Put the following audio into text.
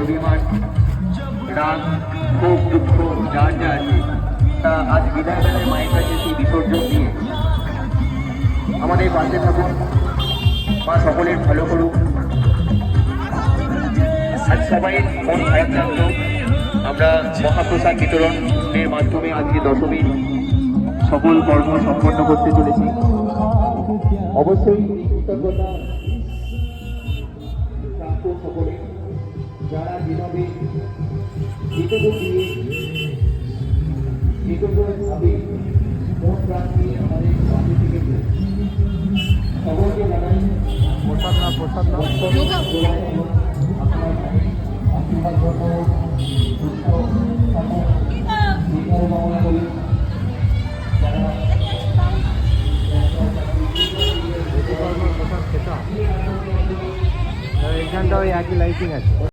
অভিমান, রাগ, ক্ষোভ, দুঃখ যার যা আছে তা আজ বিদায় বেলায় মায়ের কাছে সেই বিসর্জন দিয়ে আমাদের পাশে থাকুন। মা সকলের ভালো করুক। আজ সবাই মন খারাপ থাকলো, আমরা মহাপ্রসাদ বিতরণের মাধ্যমে আজকে দশমীর সকল কর্ম সম্পন্ন করতে চলেছি। অবশ্যই কৃতজ্ঞতা সকলে যারা যেভাবে ভাবে মন প্রাণ দিয়ে আমাদের পাশে থেকে সকলকে জানাই প্রসাদ না এখানটা ওই একই লাইটিং আছে।